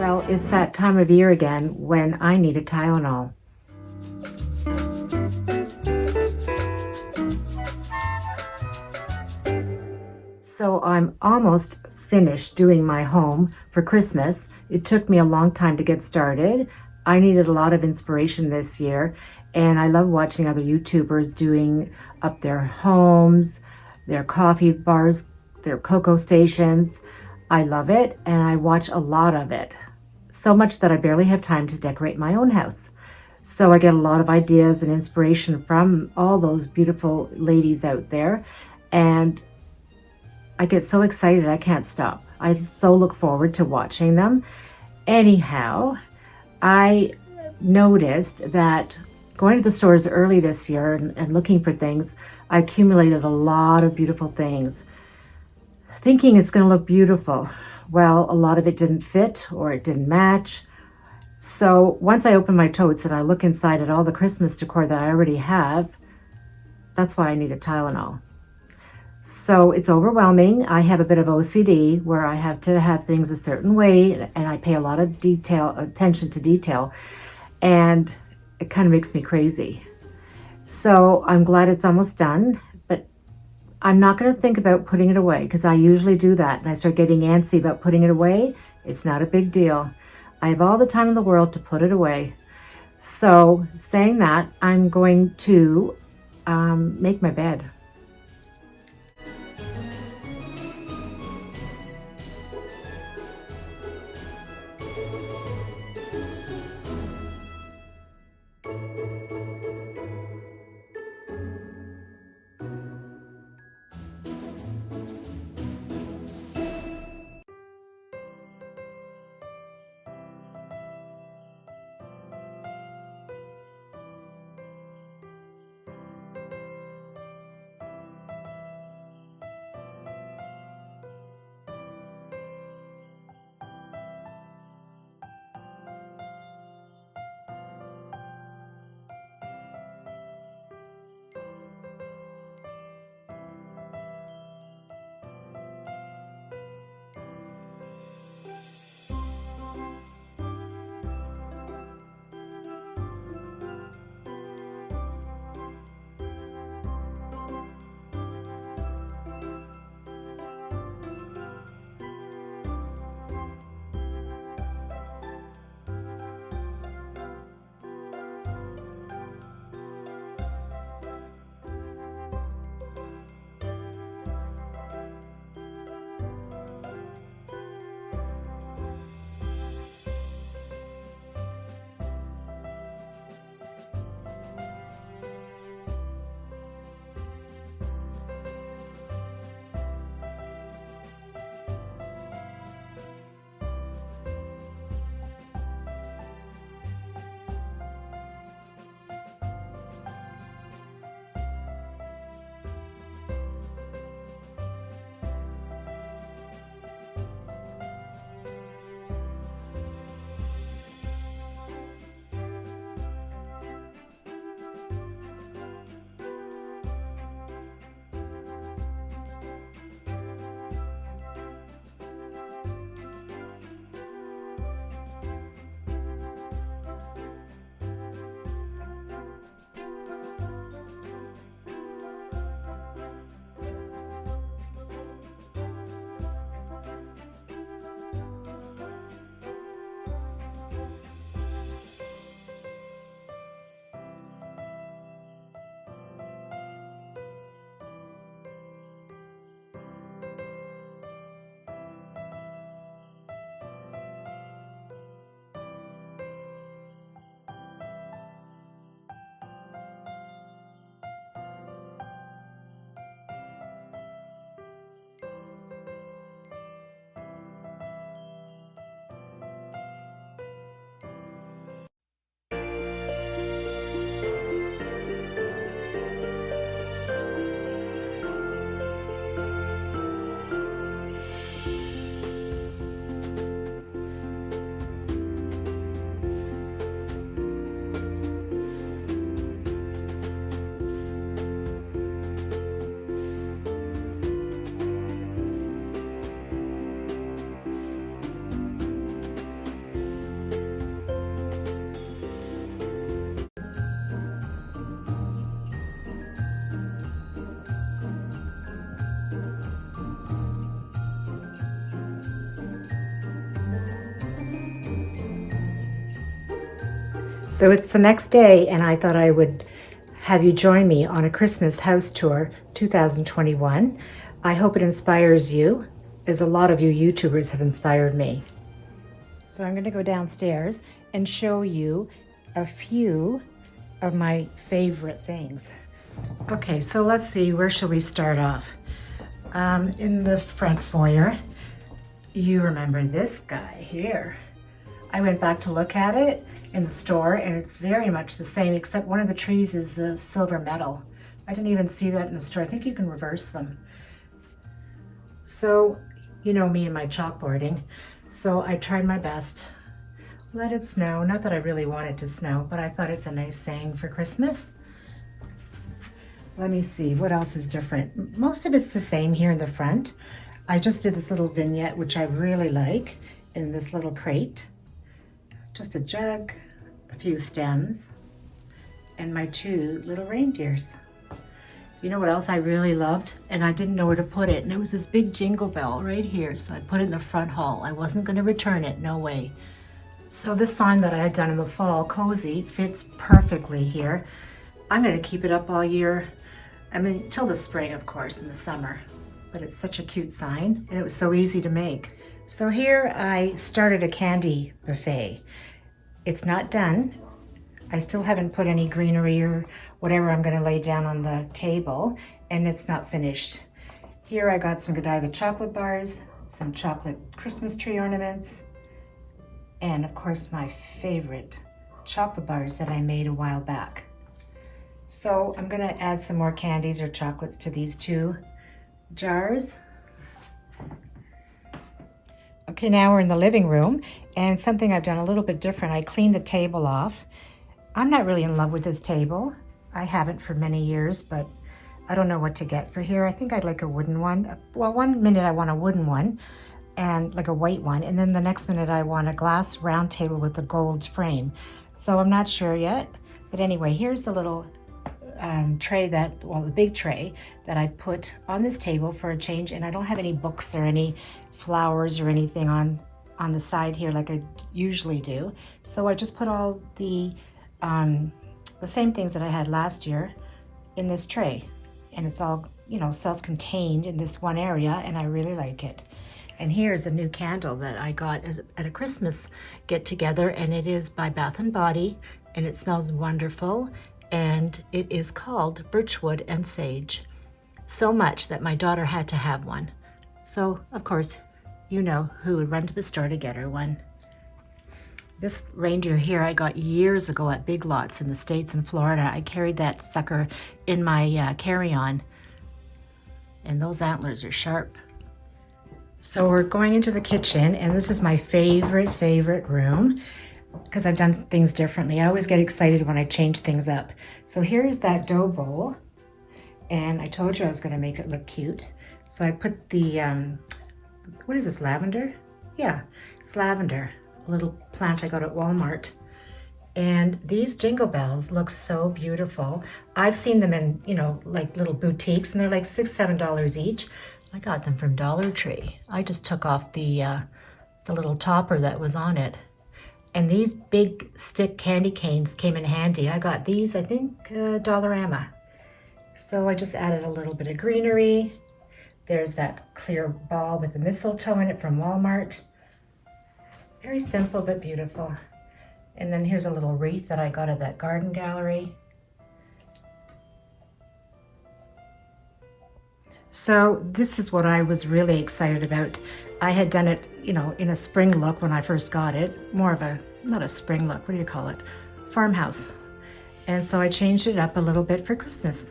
Well, it's that time of year again when I need a Tylenol. So I'm almost finished doing my home for Christmas. It took me a long time to get started. I needed a lot of inspiration this year, and I love watching other YouTubers doing up their homes, their coffee bars, their cocoa stations. I love it, and I watch a lot of it. So much that I barely have time to decorate my own house. So I get a lot of ideas and inspiration from all those beautiful ladies out there. And I get so excited I can't stop. I so look forward to watching them. Anyhow, I noticed that going to the stores early this year and looking for things, I accumulated a lot of beautiful things, thinking it's going to look beautiful. Well, a lot of it didn't fit or it didn't match. So once I open my totes and I look inside at all the Christmas decor that I already have, that's why I need a Tylenol. So it's overwhelming. I have a bit of OCD where I have to have things a certain way and I pay a lot of attention to detail, and it kind of makes me crazy. So I'm glad it's almost done, but I'm not going to think about putting it away because I usually do that and I start getting antsy about putting it away. It's not a big deal. I have all the time in the world to put it away. So saying that, I'm going to make my bed. So it's the next day, and I thought I would have you join me on a Christmas house tour 2021. I hope it inspires you, as a lot of you YouTubers have inspired me. So I'm going to go downstairs and show you a few of my favorite things. Okay, so let's see, where shall we start off? In the front foyer, you remember this guy here. I went back to look at it in the store, and it's very much the same, except one of the trees is silver metal. I didn't even see that in the store. I think you can reverse them. So, you know me and my chalkboarding. So I tried my best. Let it snow. Not that I really want it to snow, but I thought it's a nice saying for Christmas. Let me see, what else is different? Most of it's the same here in the front. I just did this little vignette, which I really like, in this little crate. Just a jug, a few stems, and my 2 little reindeers. You know what else I really loved? And I didn't know where to put it. And it was this big jingle bell right here. So I put it in the front hall. I wasn't going to return it, no way. So this sign that I had done in the fall, cozy, fits perfectly here. I'm going to keep it up all year. I mean, till the spring, of course, in the summer. But it's such a cute sign, and it was so easy to make. So here I started a candy buffet. It's not done. I still haven't put any greenery or whatever I'm going to lay down on the table, and it's not finished. Here I got some Godiva chocolate bars, some chocolate Christmas tree ornaments, and of course my favorite chocolate bars that I made a while back. So I'm going to add some more candies or chocolates to these 2 jars. Okay, now we're in the living room, and something I've done a little bit different. I cleaned the table off. I'm not really in love with this table. I haven't for many years, but I don't know what to get for here. I think I'd like a wooden one. Well, one minute I want a wooden one, and like a white one, and then the next minute I want a glass round table with a gold frame. So I'm not sure yet, but anyway, here's the little tray the big tray that I put on this table for a change, and I don't have any books or any flowers or anything on the side here like I usually do. So I just put all the same things that I had last year in this tray, and it's all, you know, self-contained in this one area, and I really like it. And here's a new candle that I got at a Christmas get-together, and it is by Bath & Body, and it smells wonderful. And it is called Birchwood and Sage. So much that my daughter had to have one. So, of course, you know who would run to the store to get her one. This reindeer here I got years ago at Big Lots in the States in Florida. I carried that sucker in my carry-on. And those antlers are sharp. So we're going into the kitchen, and this is my favorite room, because I've done things differently. I always get excited when I change things up. So here's that dough bowl, and I told you I was going to make it look cute. So I put the, what is this, lavender? Yeah, it's lavender, a little plant I got at Walmart. And these jingle bells look so beautiful. I've seen them in, you know, like little boutiques, and they're like $6, $7 each. I got them from Dollar Tree. I just took off the little topper that was on it. And these big stick candy canes came in handy. I got these, I think, Dollarama. So I just added a little bit of greenery. There's that clear ball with the mistletoe in it from Walmart. Very simple but beautiful. And then here's a little wreath that I got at that garden gallery. So this is what I was really excited about. I had done it, you know, in a spring look when I first got it. More of a, not a spring look, what do you call it? Farmhouse. And so I changed it up a little bit for Christmas.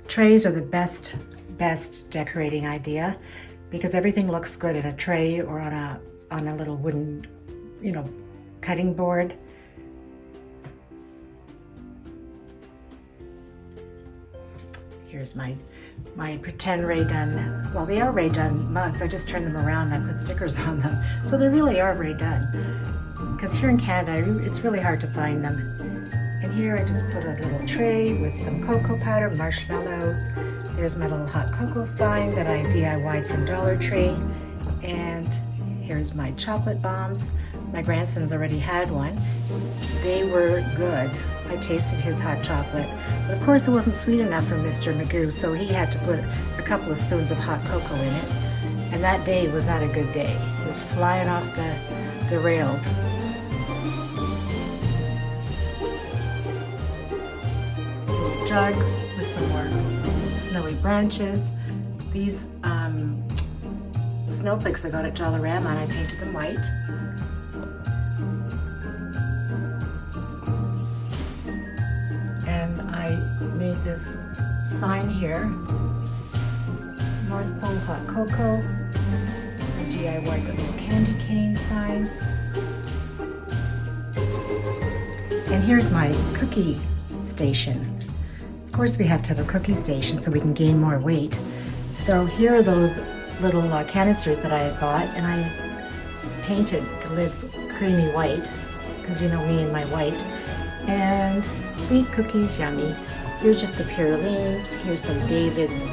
Trays are the best decorating idea, because everything looks good in a tray or on a little wooden, you know, cutting board. Here's my pretend Rae Dunn, well, they are Rae Dunn mugs. I just turned them around and I put stickers on them. So they really are Rae Dunn. Because here in Canada, it's really hard to find them. And here I just put a little tray with some cocoa powder, marshmallows. There's my little hot cocoa sign that I DIY'd from Dollar Tree. And here's my chocolate bombs My grandson's already had one. They were good. I tasted his hot chocolate. But of course it wasn't sweet enough for Mr. Magoo, so he had to put a couple of spoons of hot cocoa in it. And that day was not a good day. It was flying off the rails. A little jug with some more snowy branches. These snowflakes I got at Dollarama, and I painted them white. And I made this sign here, North Pole Hot Cocoa, a DIY little candy cane sign. And here's my cookie station. Of course we have to have a cookie station so we can gain more weight. So here are those little canisters that I had bought, and I painted the lids creamy white, because you know me and my white. And sweet cookies, yummy. Here's just the Purelines. Here's some David's.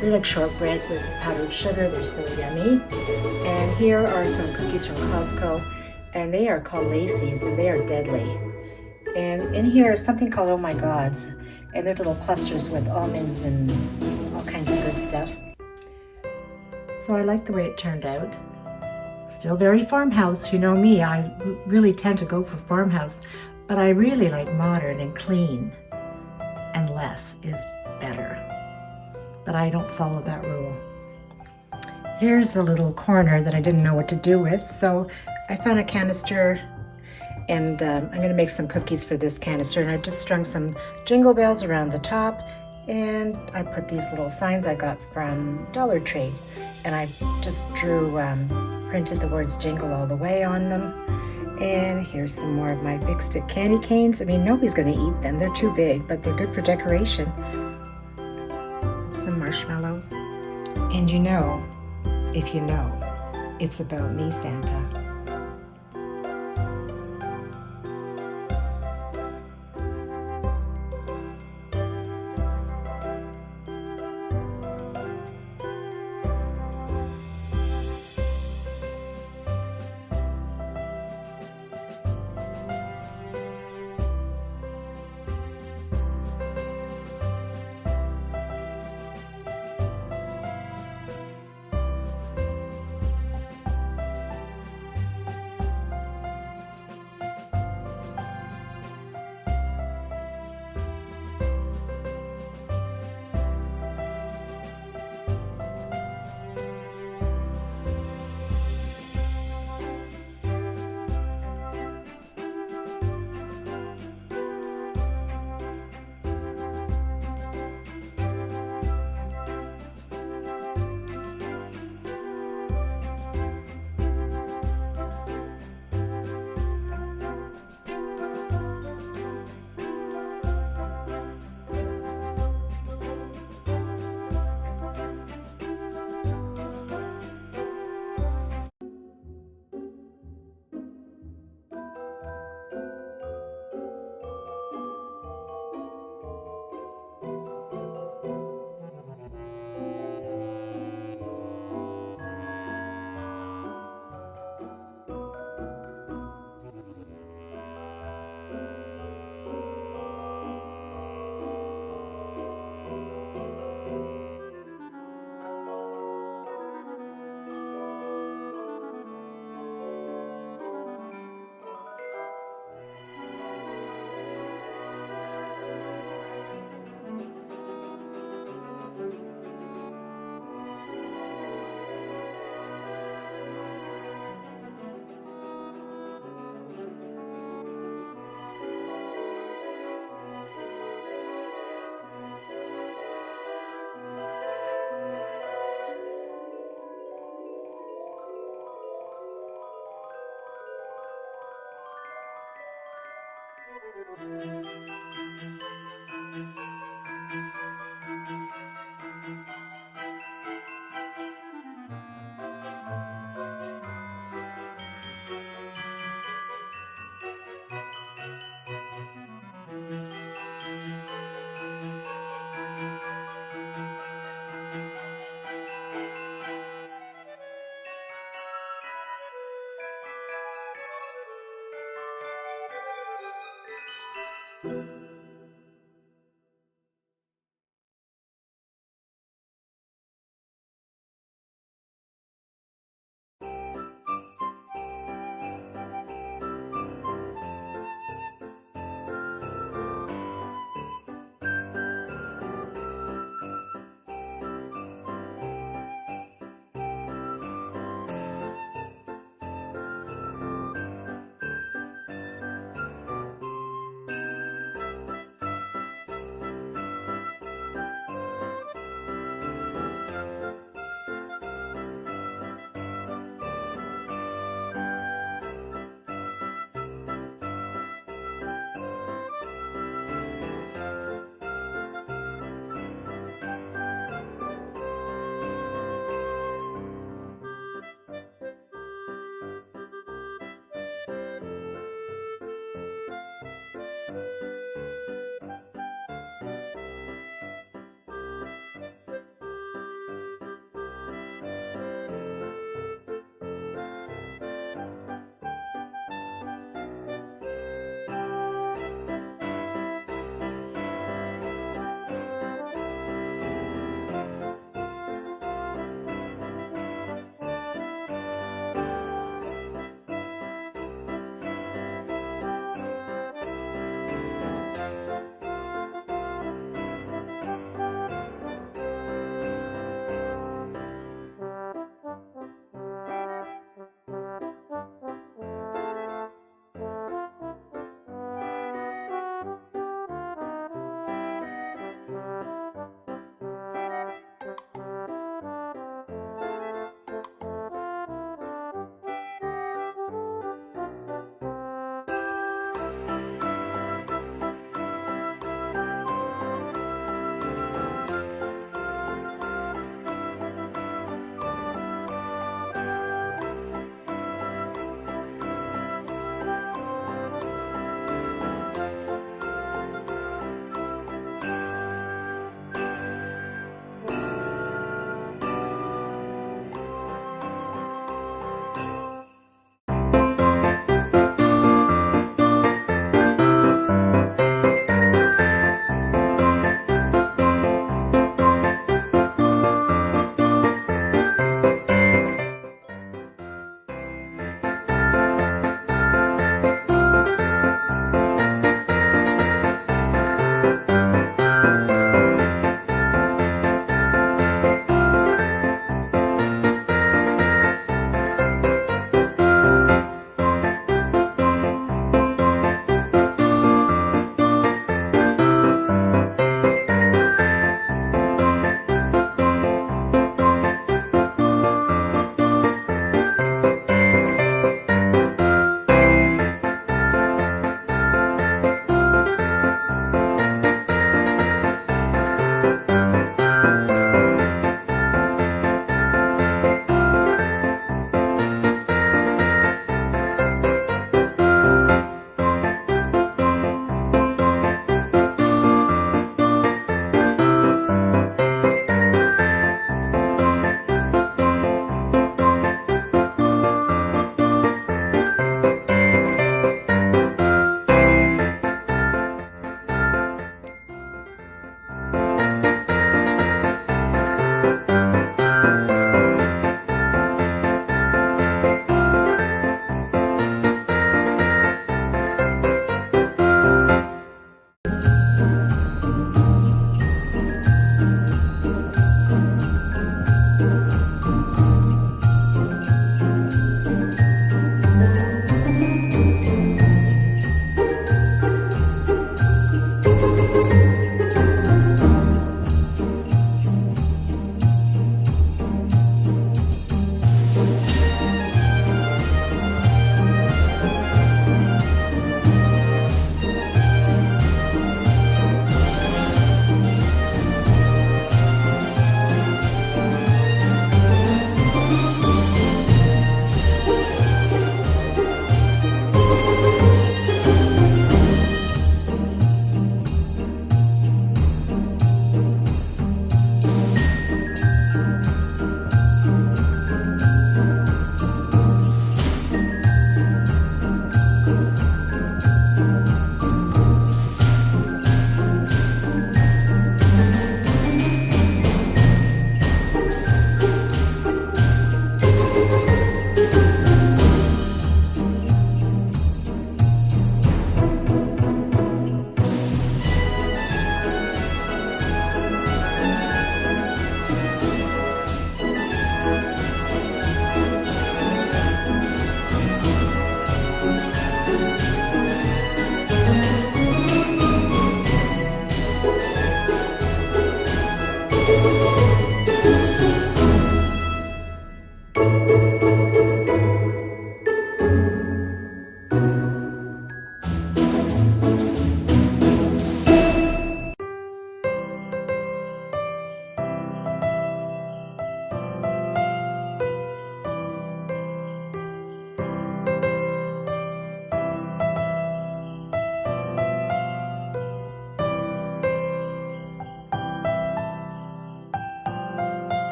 They're like shortbread with powdered sugar. They're so yummy. And here are some cookies from Costco, and they are called Lacey's, and they are deadly. And in here is something called Oh My Gods, and they're little clusters with almonds and all kinds of good stuff. So I like the way it turned out. Still very farmhouse. You know me, I really tend to go for farmhouse, but I really like modern and clean, and less is better. But I don't follow that rule. Here's a little corner that I didn't know what to do with, so I found a canister, and I'm going to make some cookies for this canister, and I've just strung some jingle bells around the top, and I put these little signs I got from Dollar Tree, and I just printed the words jingle all the way on them. And here's some more of my big stick candy canes. I mean, nobody's going to eat them. They're too big, but they're good for decoration. Some marshmallows. And you know, if you know, it's about me, Santa.